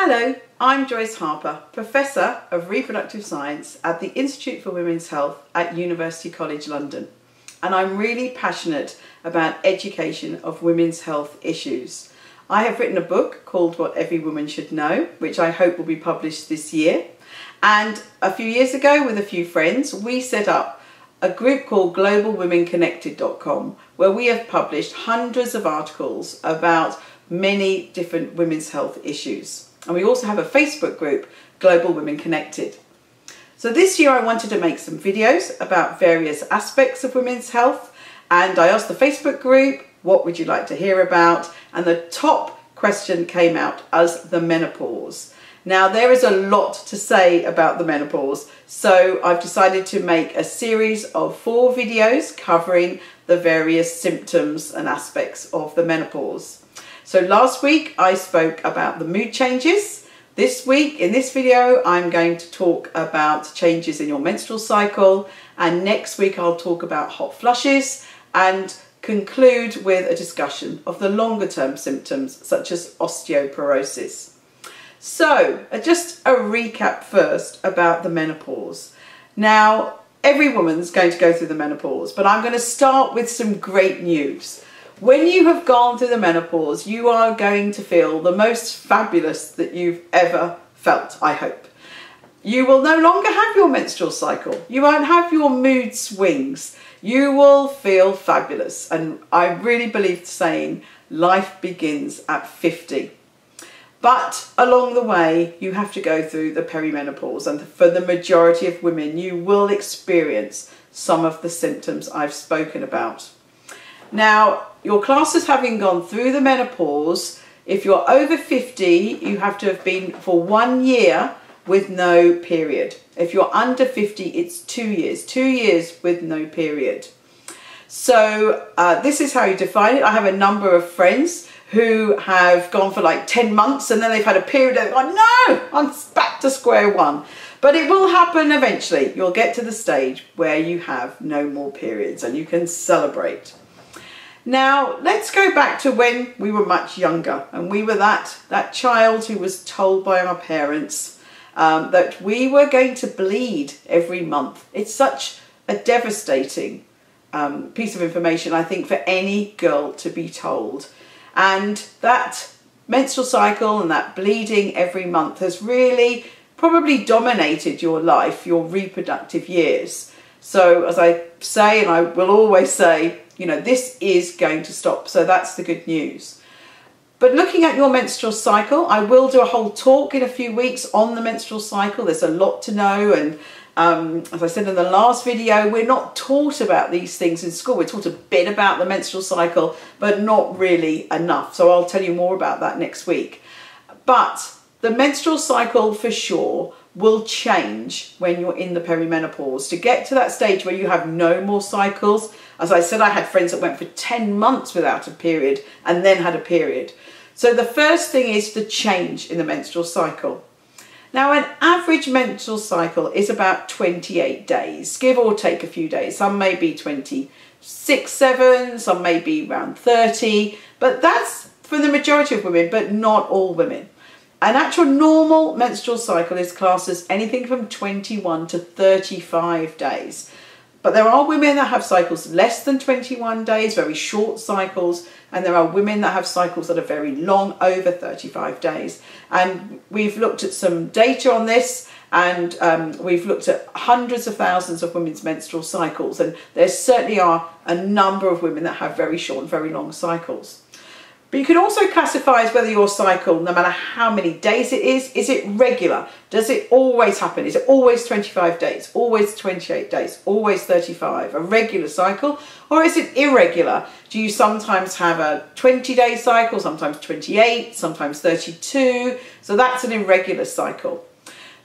Hello, I'm Joyce Harper, Professor of Reproductive Science at the Institute for Women's Health at University College London, and I'm really passionate about education of women's health issues. I have written a book called What Every Woman Should Know, which I hope will be published this year, and a few years ago with a few friends we set up a group called globalwomenconnected.com, where we have published hundreds of articles about many different women's health issues. And we also have a Facebook group, Global Women Connected. So this year I wanted to make some videos about various aspects of women's health, and I asked the Facebook group, what would you like to hear about? And the top question came out as the menopause. Now there is a lot to say about the menopause, so I've decided to make a series of 4 videos covering the various symptoms and aspects of the menopause. So last week I spoke about the mood changes. This week in this video I'm going to talk about changes in your menstrual cycle, and next week I'll talk about hot flushes and conclude with a discussion of the longer term symptoms such as osteoporosis. So just a recap first about the menopause. Now every woman's going to go through the menopause, but I'm going to start with some great news. When you have gone through the menopause, you are going to feel the most fabulous that you've ever felt, I hope. You will no longer have your menstrual cycle. You won't have your mood swings. You will feel fabulous. And I really believe the saying, life begins at 50. But along the way, you have to go through the perimenopause. And for the majority of women, you will experience some of the symptoms I've spoken about. Now, your classes having gone through the menopause, if you're over 50, you have to have been for 1 year with no period. If you're under 50, it's 2 years. 2 years with no period. So this is how you define it. I have a number of friends who have gone for like 10 months and then they've had a period and they've gone, no, I'm back to square one. But it will happen eventually. You'll get to the stage where you have no more periods and you can celebrate. Now, let's go back to when we were much younger and we were that child who was told by our parents that we were going to bleed every month. It's such a devastating piece of information, I think, for any girl to be told. And that menstrual cycle and that bleeding every month has really probably dominated your life, your reproductive years. So as I say, and I will always say, you know, this is going to stop. So that's the good news. But looking at your menstrual cycle, I will do a whole talk in a few weeks on the menstrual cycle. There's a lot to know. And as I said in the last video, we're not taught about these things in school. We're taught a bit about the menstrual cycle, but not really enough. So I'll tell you more about that next week. But the menstrual cycle for sure will change when you're in the perimenopause. To get to that stage where you have no more cycles, as I said, I had friends that went for 10 months without a period and then had a period. So the first thing is the change in the menstrual cycle. Now, an average menstrual cycle is about 28 days, give or take a few days. Some may be 26, 7, some may be around 30, but that's for the majority of women, but not all women. An actual normal menstrual cycle is classed as anything from 21 to 35 days. But there are women that have cycles less than 21 days, very short cycles, and there are women that have cycles that are very long, over 35 days. And we've looked at some data on this, and we've looked at hundreds of thousands of women's menstrual cycles, and there certainly are a number of women that have very short and very long cycles. But you can also classify as whether your cycle, no matter how many days it is it regular? Does it always happen? Is it always 25 days, always 28 days, always 35? A regular cycle? Or is it irregular? Do you sometimes have a 20-day cycle, sometimes 28, sometimes 32? So that's an irregular cycle.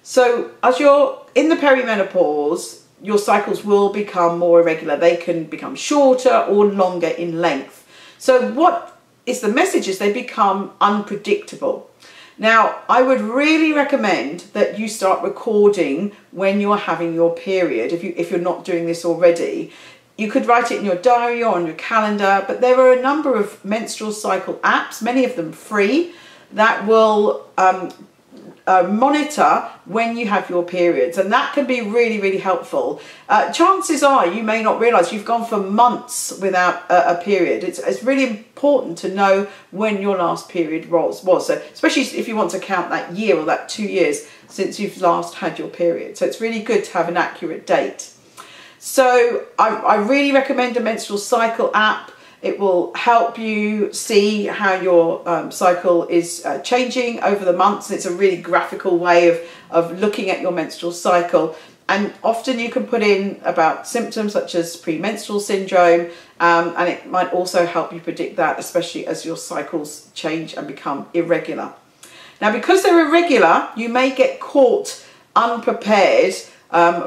So as you're in the perimenopause, your cycles will become more irregular. They can become shorter or longer in length. So what is the message is they become unpredictable. Now, I would really recommend that you start recording when you're having your period. If you're not doing this already, you could write it in your diary or on your calendar, but there are a number of menstrual cycle apps, many of them free, that will monitor when you have your periods, and that can be really, really helpful. Chances are you may not realise you've gone for months without a period. It's really important to know when your last period was. So especially if you want to count that year or that 2 years since you've last had your period. So it's really good to have an accurate date. So I really recommend a menstrual cycle app. It will help you see how your cycle is changing over the months. It's a really graphical way of looking at your menstrual cycle. And often you can put in about symptoms such as premenstrual syndrome, and it might also help you predict that, especially as your cycles change and become irregular. Now, because they're irregular, you may get caught unprepared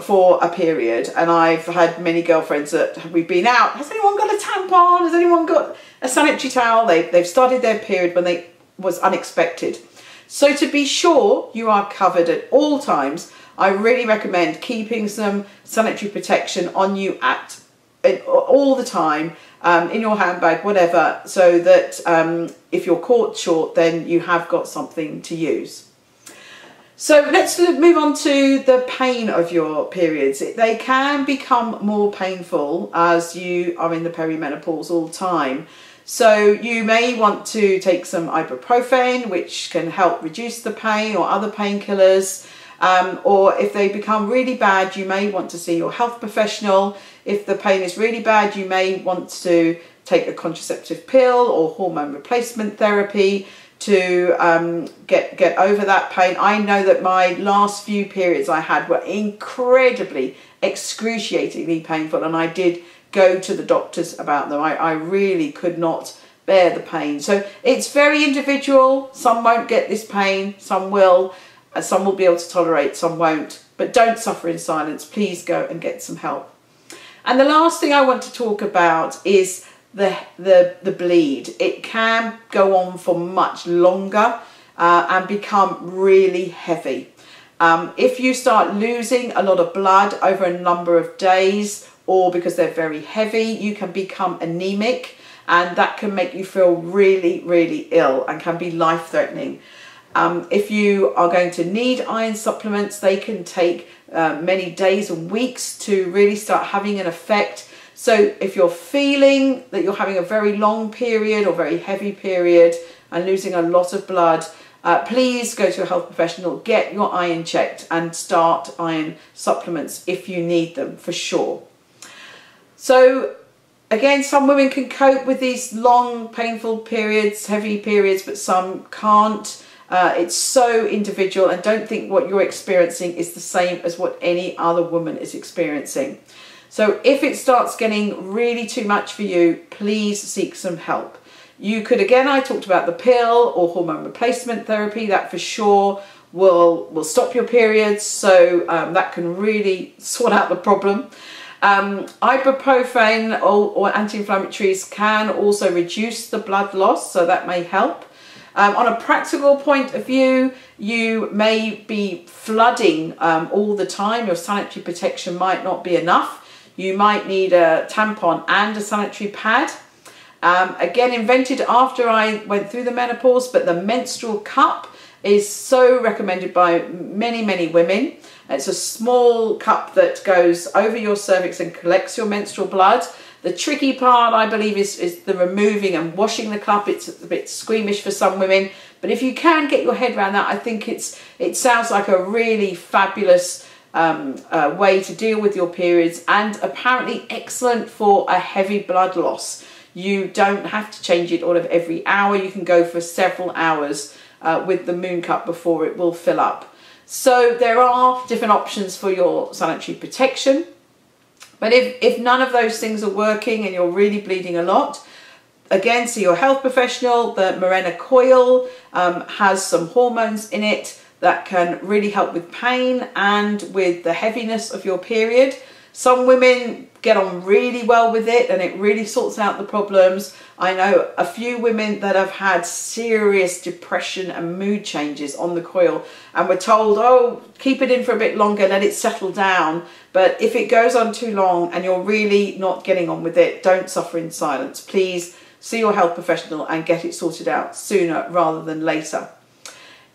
for a period, and I've had many girlfriends that we've been out. Has anyone got a tampon? Has anyone got a sanitary towel? They've started their period when they was unexpected. So to be sure you are covered at all times, I really recommend keeping some sanitary protection on you all the time, in your handbag, whatever, so that if you're caught short, then you have got something to use. So let's move on to the pain of your periods. They can become more painful as you are in the perimenopause all the time. So you may want to take some ibuprofen, which can help reduce the pain, or other painkillers. Or if they become really bad, you may want to see your health professional. If the pain is really bad, you may want to take a contraceptive pill or hormone replacement therapy to get over that pain. I know that my last few periods I had were incredibly, excruciatingly painful, and I did go to the doctors about them. I really could not bear the pain. So it's very individual. Some won't get this pain, some will. Some will be able to tolerate, some won't. But don't suffer in silence. Please go and get some help. And the last thing I want to talk about is the bleed. It can go on for much longer and become really heavy. If you start losing a lot of blood over a number of days, or because they're very heavy, you can become anemic, and that can make you feel really, really ill and can be life-threatening. If you are going to need iron supplements, they can take many days and weeks to really start having an effect. So if you're feeling that you're having a very long period or very heavy period and losing a lot of blood, please go to a health professional, get your iron checked, and start iron supplements if you need them, for sure. So again, some women can cope with these long, painful periods, heavy periods, but some can't. It's so individual, and don't think what you're experiencing is the same as what any other woman is experiencing. So if it starts getting really too much for you, please seek some help. You could, again, I talked about the pill or hormone replacement therapy. That for sure will stop your periods, so that can really sort out the problem. Ibuprofen or anti-inflammatories can also reduce the blood loss, so that may help. On a practical point of view, you may be flooding all the time. Your sanitary protection might not be enough. You might need a tampon and a sanitary pad. Again, invented after I went through the menopause, but the Menstrual Cup is so recommended by many, many women. It's a small cup that goes over your cervix and collects your menstrual blood. The tricky part, I believe, is the removing and washing the cup. It's a bit squeamish for some women, but if you can get your head around that, I think it sounds like a really fabulous way to deal with your periods, and apparently excellent for a heavy blood loss. You don't have to change it all of every hour. You can go for several hours with the Moon Cup before it will fill up. So there are different options for your sanitary protection. But if none of those things are working and you're really bleeding a lot, again, see your health professional. The Mirena coil has some hormones in it that can really help with pain and with the heaviness of your period. Some women get on really well with it and it really sorts out the problems. I know a few women that have had serious depression and mood changes on the coil and were told, oh, keep it in for a bit longer, let it settle down. But if it goes on too long and you're really not getting on with it, don't suffer in silence. Please see your health professional and get it sorted out sooner rather than later.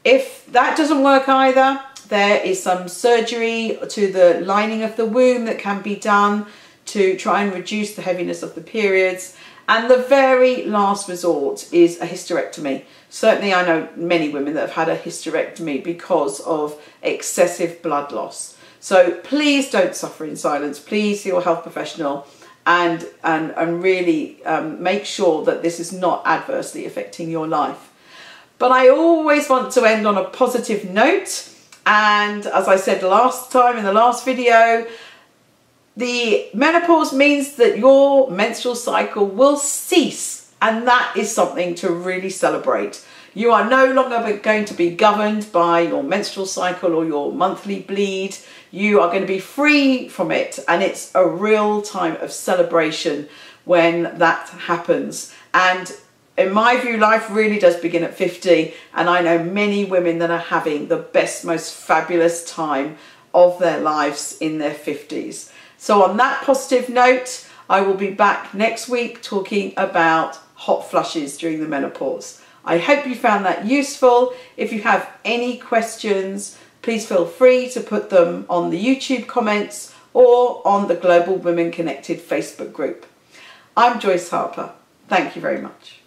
If that doesn't work either, there is some surgery to the lining of the womb that can be done to try and reduce the heaviness of the periods. And the very last resort is a hysterectomy. Certainly I know many women that have had a hysterectomy because of excessive blood loss. So please don't suffer in silence. Please see your health professional and really make sure that this is not adversely affecting your life. But I always want to end on a positive note. And as I said last time in the last video, the menopause means that your menstrual cycle will cease, and that is something to really celebrate. You are no longer going to be governed by your menstrual cycle or your monthly bleed. You are going to be free from it, and it's a real time of celebration when that happens. And in my view, life really does begin at 50, and I know many women that are having the best, most fabulous time of their lives in their 50s. So on that positive note, I will be back next week talking about hot flushes during the menopause. I hope you found that useful. If you have any questions, please feel free to put them on the YouTube comments or on the Global Women Connected Facebook group. I'm Joyce Harper. Thank you very much.